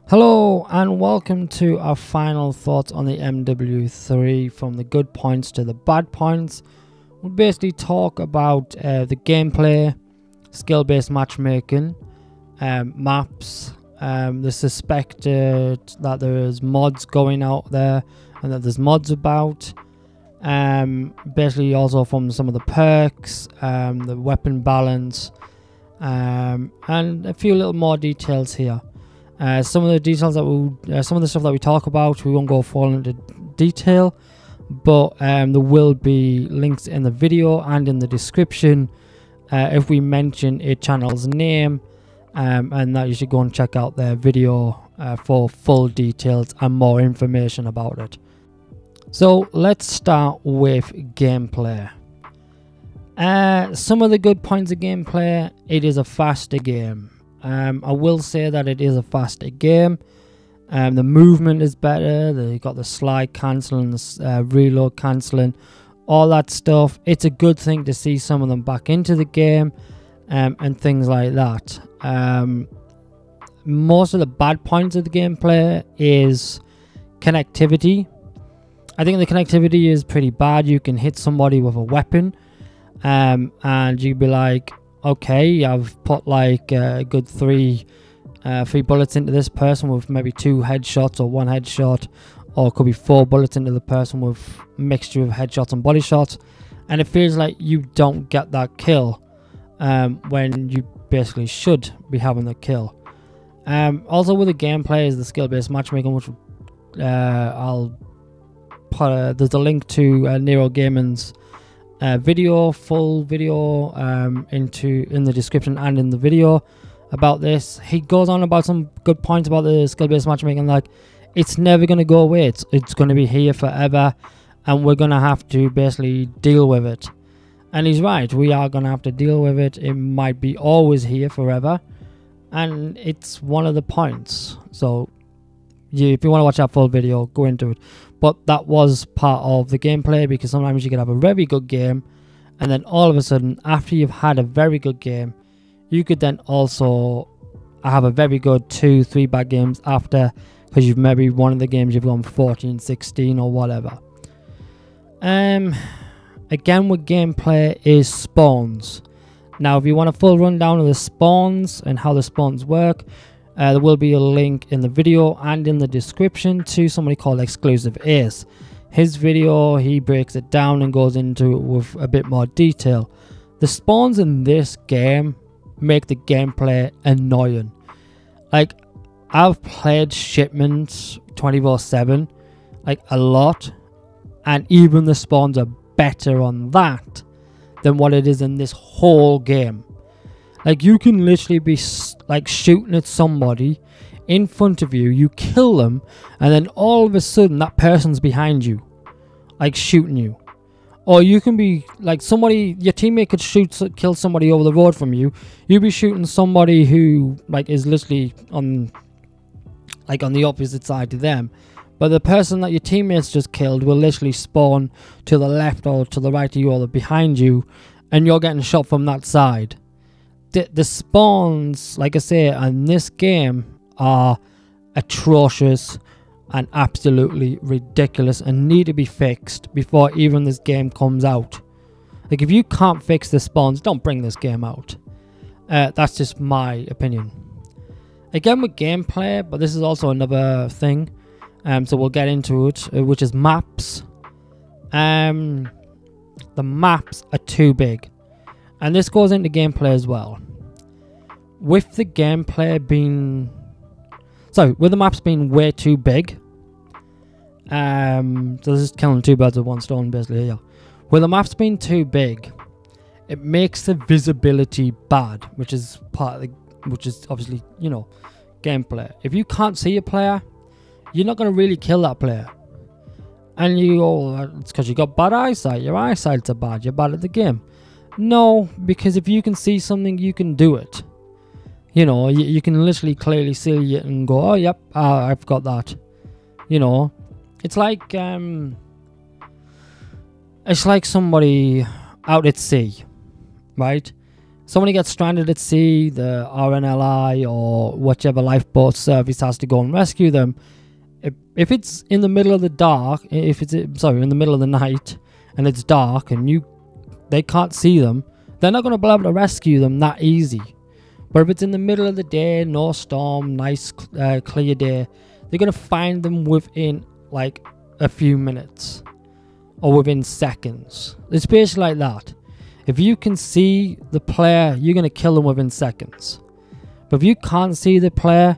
Hello and welcome to our final thoughts on the MW3, from the good points to the bad points. We'll basically talk about the gameplay, skill-based matchmaking, maps, the suspected that there is mods going out there and that there's mods about, basically also from some of the perks, the weapon balance, and a few little more details here. Some of the details that some of the stuff that we talk about, we won't go full into detail, but there will be links in the video and in the description if we mention a channel's name, and that you should go and check out their video for full details and more information about it. So let's start with gameplay. Some of the good points of gameplay: it is a faster game. I will say that it is a faster game. The movement is better. They got the slide cancelling, the reload cancelling, all that stuff. It's a good thing to see some of them back into the game, and things like that. Most of the bad points of the gameplay is connectivity. I think the connectivity is pretty bad. You can hit somebody with a weapon, and you'd be like, okay, I've put like a good three bullets into this person with maybe 2 headshots or 1 headshot, or it could be 4 bullets into the person with a mixture of headshots and body shots, and it feels like you don't get that kill when you basically should be having the kill. Also with the gameplay is the skill-based matchmaking, which I'll put there's a link to Nero Gaming's full video in the description and in the video about this. He goes on about some good points about the skill-based matchmaking, like it's never going to go away. It's going to be here forever, and we're going to have to basically deal with it. And he's right, we are going to have to deal with it. It might be always here forever, and it's one of the points. So if you want to watch that full video, go into it. But that was part of the gameplay, because sometimes you can have a very good game, and then all of a sudden, after you've had a very good game, you could then also have a very good 2-3 bad games after, because you've maybe one of the games you've gone 14-16 or whatever. Again with gameplay is spawns. Now if you want a full rundown of the spawns and how the spawns work, there will be a link in the video and in the description to somebody called Exclusive Ace. His video, he breaks it down and goes into it with a bit more detail. The spawns in this game make the gameplay annoying. Like, I've played Shipments 24/7, like a lot, and even the spawns are better on that than what it is in this whole game. Like, you can literally be like shooting at somebody in front of you, you kill them, and then all of a sudden that person's behind you, like shooting you. Or you can be like somebody, your teammate could kill somebody over the road from you. You'd be shooting somebody who like is literally on the opposite side to them. But the person that your teammates just killed will literally spawn to the left or to the right of you or behind you, and you're getting shot from that side. The spawns, like I say, in this game are atrocious and absolutely ridiculous and need to be fixed before even this game comes out. Like, if you can't fix the spawns, don't bring this game out. That's just my opinion. Again with gameplay, but this is also another thing, so we'll get into it, which is maps. The maps are too big, and this goes into gameplay as well. With the gameplay being... with the maps being way too big. So this is killing 2 birds with 1 stone basically here. With the maps being too big, it makes the visibility bad, which is obviously, you know, gameplay. If you can't see a player, you're not going to really kill that player. And you go, it's because you got bad eyesight. Your eyesight's bad. You're bad at the game. No, because if you can see something, you can do it. You know, you can literally clearly see it and go, oh, yep, I've got that. You know, it's like somebody out at sea, right? Somebody gets stranded at sea, the RNLI or whichever lifeboat service has to go and rescue them. If it's in the middle of the dark, if it's in the middle of the night and it's dark and they can't see them, they're not going to be able to rescue them that easy. But if it's in the middle of the day, no storm, nice clear day, they're going to find them within like a few minutes or within seconds. It's basically like that. If you can see the player, you're going to kill them within seconds. But if you can't see the player,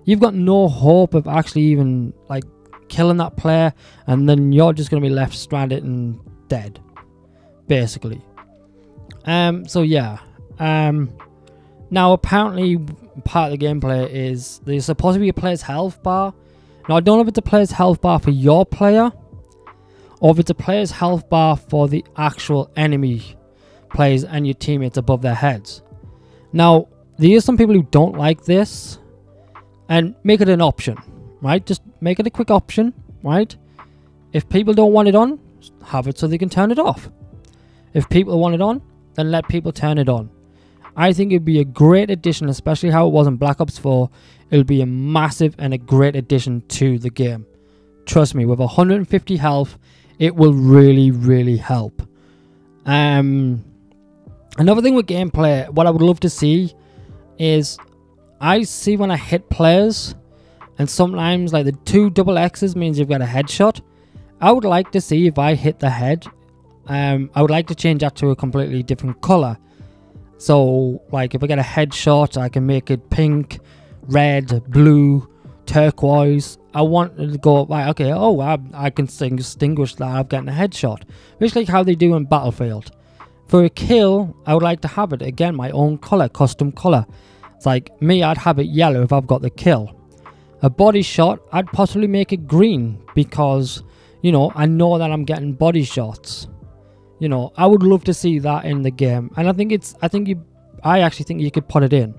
you've got no hope of actually even like killing that player, and then you're just going to be left stranded and dead, basically. So yeah. Now apparently part of the gameplay is there's supposed to be a player's health bar. Now I don't know if it's a player's health bar for your player, or if it's a player's health bar for the actual enemy players and your teammates above their heads. Now there are some people who don't like this, and make it an option, right? Just make it a quick option, right? If people don't want it on, have it so they can turn it off. If people want it on, then let people turn it on. I think it'd be a great addition, especially how it was in Black Ops 4. It'll be a massive and a great addition to the game. Trust me, with 150 health, it will really, really help. Another thing with gameplay, what I would love to see is, I see when I hit players, and sometimes like the 2 double X's means you've got a headshot. I would like to see if I hit the head, I would like to change that to a completely different color. So like if I get a headshot, I can make it pink, red, blue, turquoise. I want it to go right, okay, oh, I can distinguish that I've gotten a headshot, which like how they do in Battlefield. For a kill, I would like to have it again my own color, custom color. It's like me, I'd have it yellow if I've got the kill. A body shot, I'd possibly make it green because, you know, I know that I'm getting body shots. You know, I would love to see that in the game, and I actually think you could put it in.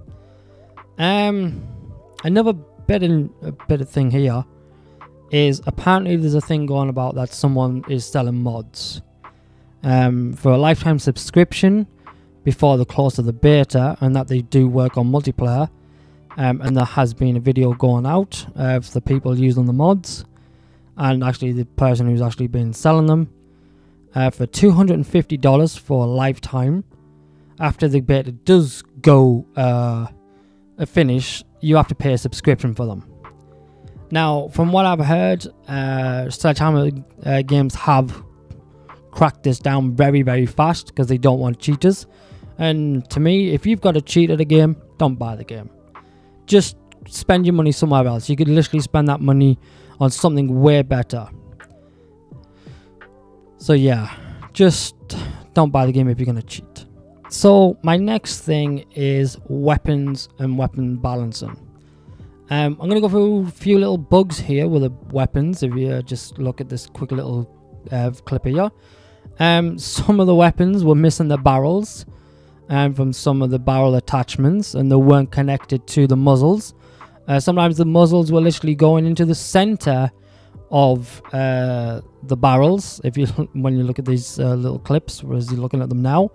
Another bit of thing here is apparently there's a thing going about that someone is selling mods for a lifetime subscription before the close of the beta, and that they do work on multiplayer. And there has been a video going out of the people using the mods, and actually the person who's actually been selling them for $250 for a lifetime. After the beta does go a finish, you have to pay a subscription for them. Now, from what I've heard, Sledgehammer Games have cracked this down very, very fast because they don't want cheaters. And to me, if you've got a cheat at a game, don't buy the game. Just spend your money somewhere else. You could literally spend that money on something way better. So yeah, just don't buy the game if you're going to cheat. So my next thing is weapons and weapon balancing. I'm going to go through a few little bugs here with the weapons. If you just look at this quick little clip here. Some of the weapons were missing the barrels from some of the barrel attachments, and they weren't connected to the muzzles. Sometimes the muzzles were literally going into the center of the barrels. When you look at these little clips, as you're looking at them now,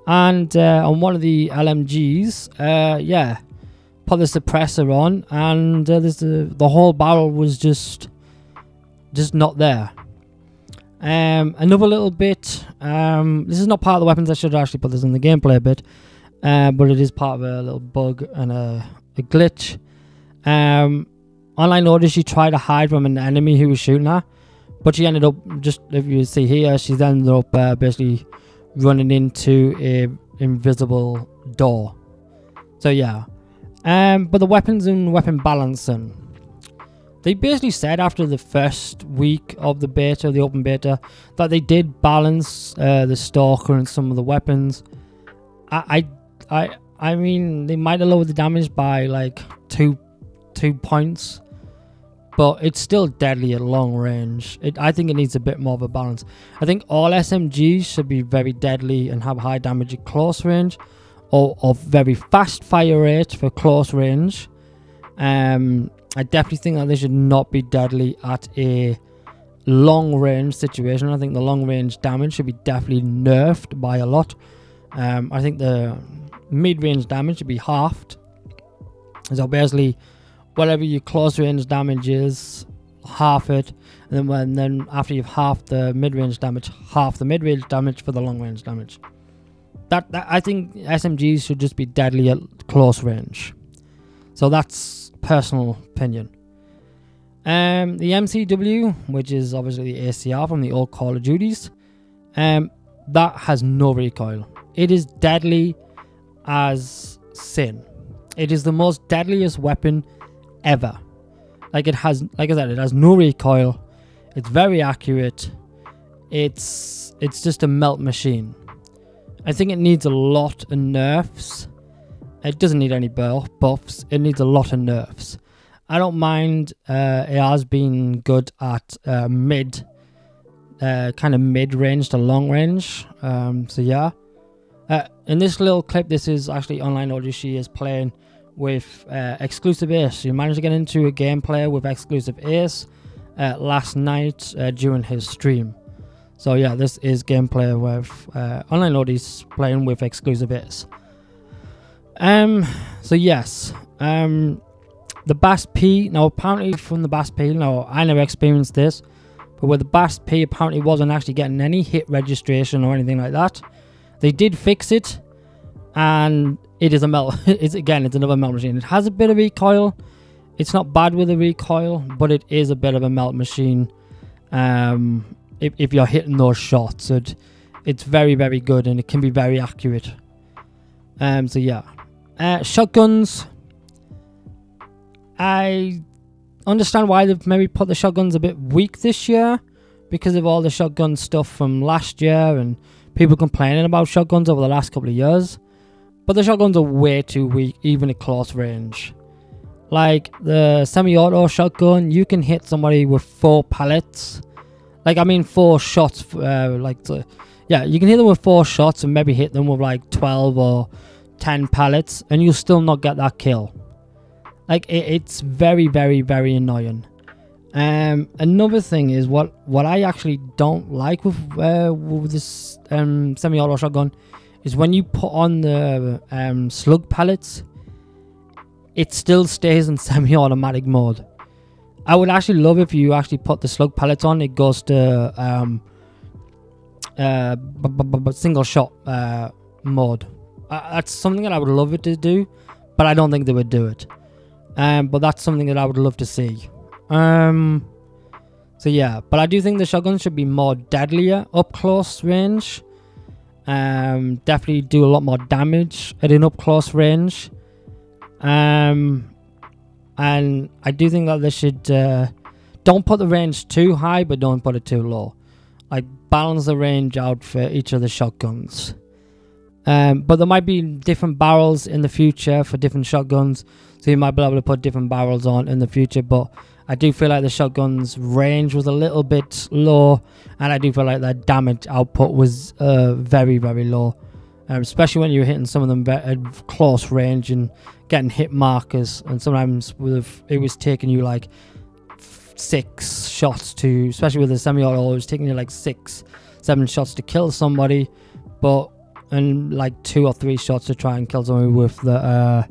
and on one of the LMGs, yeah, put the suppressor on, and the whole barrel was just not there. Another little bit, this is not part of the weapons. I should actually put this in the gameplay a bit, but it is part of a little bug and a glitch. Online Order, she tried to hide from an enemy who was shooting her, but she ended up, just if you see here, she's ended up basically running into a invisible door. So yeah, but the weapons and weapon balancing, they basically said after the first week of the beta, the open beta, that they did balance the Stalker and some of the weapons. I mean, they might have lowered the damage by like two points, but it's still deadly at long range. I think it needs a bit more of a balance. I think all SMGs should be very deadly and have high damage at close range, or very fast fire rate for close range. I definitely think that they should not be deadly at a long range situation. I think the long range damage should be definitely nerfed by a lot. I think the mid-range damage should be halved. So basically, whatever your close-range damage is, half it, and then after you've halved the mid-range damage, half the mid-range damage for the long-range damage. That I think SMGs should just be deadly at close range. So that's personal opinion. The MCW, which is obviously the ACR from the old Call of Duties, that has no recoil. It is deadly as sin. It is the most deadliest weapon ever. Like I said, it has no recoil. It's very accurate. It's just a melt machine. I think it needs a lot of nerfs. It doesn't need any buffs. It needs a lot of nerfs. I don't mind. It has been good at kind of mid-range to long-range. So yeah. In this little clip, this is actually Online Odyssey is playing with Exclusive Ace. You managed to get into a gameplay with Exclusive Ace last night during his stream. So yeah, this is gameplay with Online Odyssey playing with Exclusive Ace. So yes, the Bass P, now apparently from the Bass P, now I never experienced this, but with the Bass P apparently wasn't actually getting any hit registration or anything like that. They did fix it, and it is a melt. It's another melt machine. It has a bit of recoil. It's not bad with the recoil, but it is a bit of a melt machine. If you're hitting those shots, it's very, very good, and it can be very accurate. So yeah, shotguns. I understand why they've maybe put the shotguns a bit weak this year because of all the shotgun stuff from last year and people complaining about shotguns over the last couple of years. But the shotguns are way too weak, even at close range. Like the semi-auto shotgun, you can hit somebody with 4 pellets. Like, I mean 4 shots. Yeah, you can hit them with 4 shots and maybe hit them with like 12 or 10 pellets, and you'll still not get that kill. Like, it's very, very, very annoying. Another thing is what I actually don't like with this semi-auto shotgun is when you put on the slug pellets, it still stays in semi-automatic mode. I would actually love if you actually put the slug pellets on, it goes to single shot mode. That's something that I would love it to do, but I don't think they would do it. But that's something that I would love to see. So yeah, but I do think the shotgun should be more deadlier up close range. Definitely do a lot more damage at an up close range. And I do think that they should don't put the range too high, but don't put it too low. Like, balance the range out for each of the shotguns. But there might be different barrels in the future for different shotguns, so you might be able to put different barrels on in the future. But I do feel like the shotgun's range was a little bit low, and I do feel like their damage output was very, very low, especially when you're hitting some of them at close range and getting hit markers. And sometimes it was taking you like 6 shots to, especially with the semi-auto, it was taking you like 6, 7 shots to kill somebody, and like 2 or 3 shots to try and kill somebody with the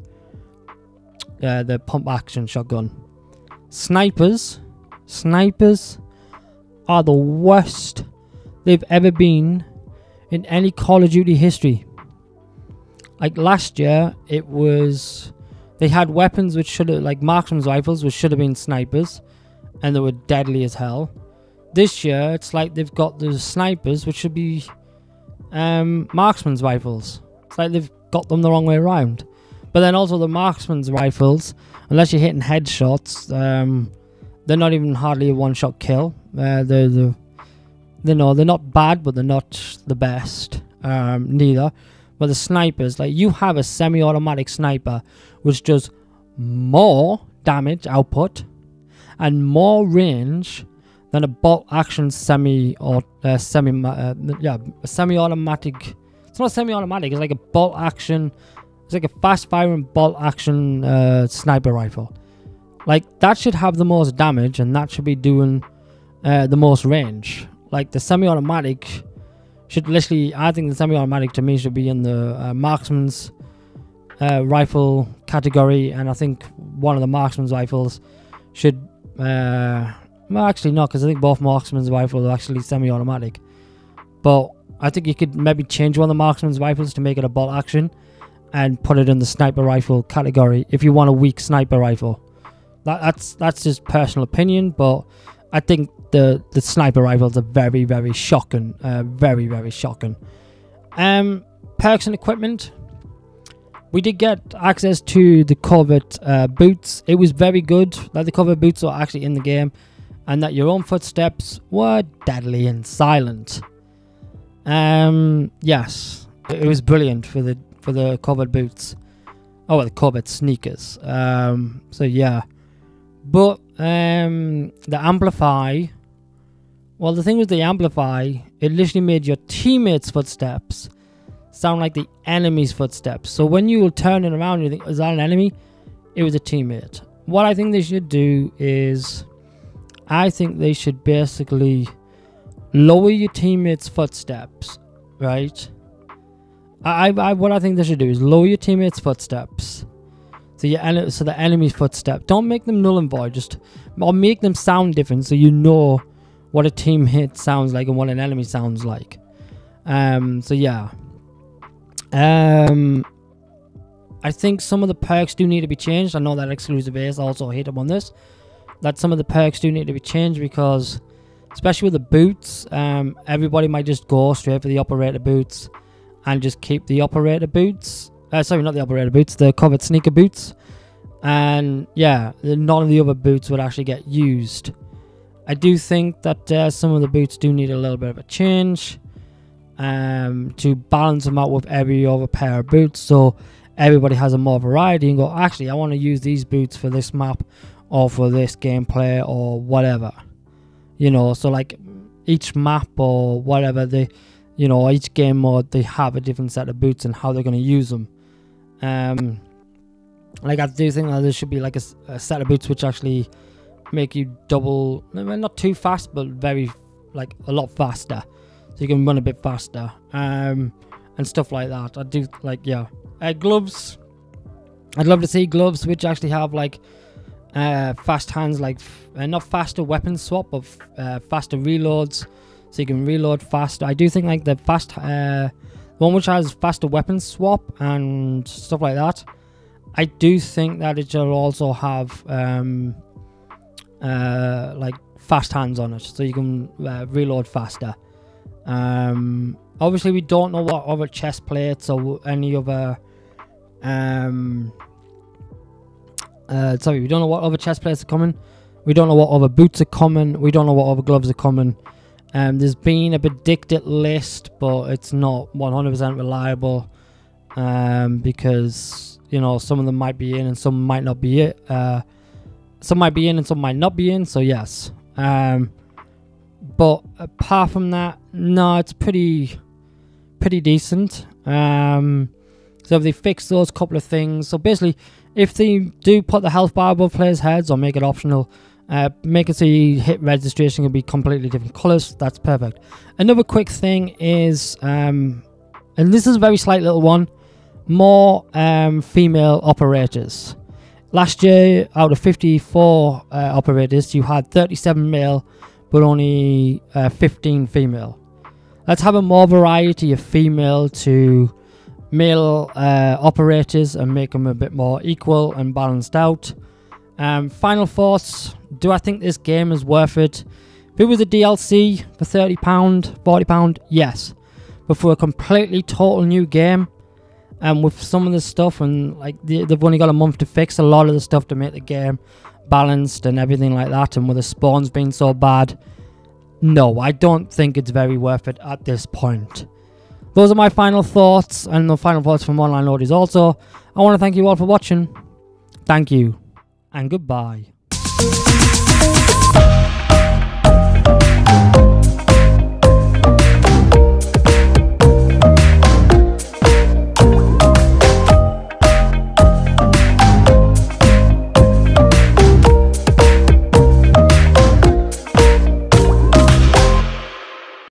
pump action shotgun. Snipers are the worst they've ever been in any Call of Duty history. Like last year, they had weapons which should have, like marksman's rifles, which should have been snipers, and they were deadly as hell. This year, it's like they've got the snipers, which should be marksman's rifles. It's like they've got them the wrong way around. But then also the marksman's rifles, unless you're hitting headshots, they're not even hardly a one-shot kill. They're not bad, but they're not the best neither. But the snipers, like, you have a semi-automatic sniper which does more damage output and more range than a bolt action semi-automatic. It's not semi-automatic. It's like a bolt action. It's like a fast-firing bolt action sniper rifle. Like, that should have the most damage, and that should be doing the most range. Like, the semi-automatic should literally, I think the semi-automatic to me should be in the marksman's rifle category, and I think one of the marksman's rifles should well, actually not, because I think both marksman's rifles are actually semi-automatic. But I think you could maybe change one of the marksman's rifles to make it a bolt action and put it in the sniper rifle category if you want a weak sniper rifle. That's just personal opinion, but I think the sniper rifles are very, very shocking. Very, very shocking. Perks and equipment. We did get access to the covert boots. It was very good that the covert boots are actually in the game, and that your own footsteps were deadly and silent. Yes, it was brilliant for the covert boots. Oh, well, the covert sneakers. So yeah, but the amplify. Well, the thing with the amplify, it literally made your teammates' footsteps sound like the enemy's footsteps. So when you were turning around, you think, is that an enemy? It was a teammate. What I think they should do is, I think they should basically lower your teammates' footsteps, right? What I think they should do is lower your teammates' footsteps, so the enemy's footsteps. Don't make them null and void. Or make them sound different, so you know what a teammate sounds like and what an enemy sounds like. So yeah. I think some of the perks do need to be changed. I know that exclusive Ace also hit up on this. That some of the perks do need to be changed, because especially with the boots, everybody might just go straight for the operator boots and just keep the operator boots. Sorry, not the operator boots, the covered sneaker boots. And yeah, none of the other boots would actually get used. I do think that some of the boots do need a little bit of a change to balance them out with every other pair of boots, so everybody has a more variety and go, actually, I want to use these boots for this map or for this gameplay or whatever, you know. So like each map or whatever, each game mode, they have a different set of boots and how they're going to use them. Like I do think that there should be like a set of boots which actually make you double, not too fast, but very, like, a lot faster, so you can run a bit faster, and stuff like that. I do like, yeah. Gloves, I'd love to see gloves which actually have like fast hands, like not faster weapon swap, but faster reloads, so you can reload faster. I do think like the one which has faster weapon swap and stuff like that, I do think that it should also have like fast hands on it, so you can reload faster. Obviously we don't know what other chest plates or any other we don't know what other chest plates are coming. We don't know what other boots are coming. We don't know what other gloves are coming. There's been a predicted list, but it's not 100% reliable, because, you know, some of them might be in and some might not be it. Some might be in and some might not be in, so yes. But apart from that, no, it's pretty decent. So if they fix those couple of things, so basically, if they do put the health bar above players' heads or make it optional, make it so you hit registration can be completely different colors, that's perfect. Another quick thing is, and this is a very slight little one, more female operators. Last year, out of 54 operators, you had 37 male, but only 15 female. Let's have a more variety of female to male operators and make them a bit more equal and balanced out. Final thoughts. Do I think this game is worth it? If it was a DLC for £30, £40, yes. But for a completely total new game, and with some of the stuff, and like they've only got a month to fix a lot of the stuff to make the game balanced and everything like that, and with the spawns being so bad, no, I don't think it's very worth it at this point. Those are my final thoughts, and the final thoughts from Online Loadies also. I want to thank you all for watching. Thank you, and goodbye.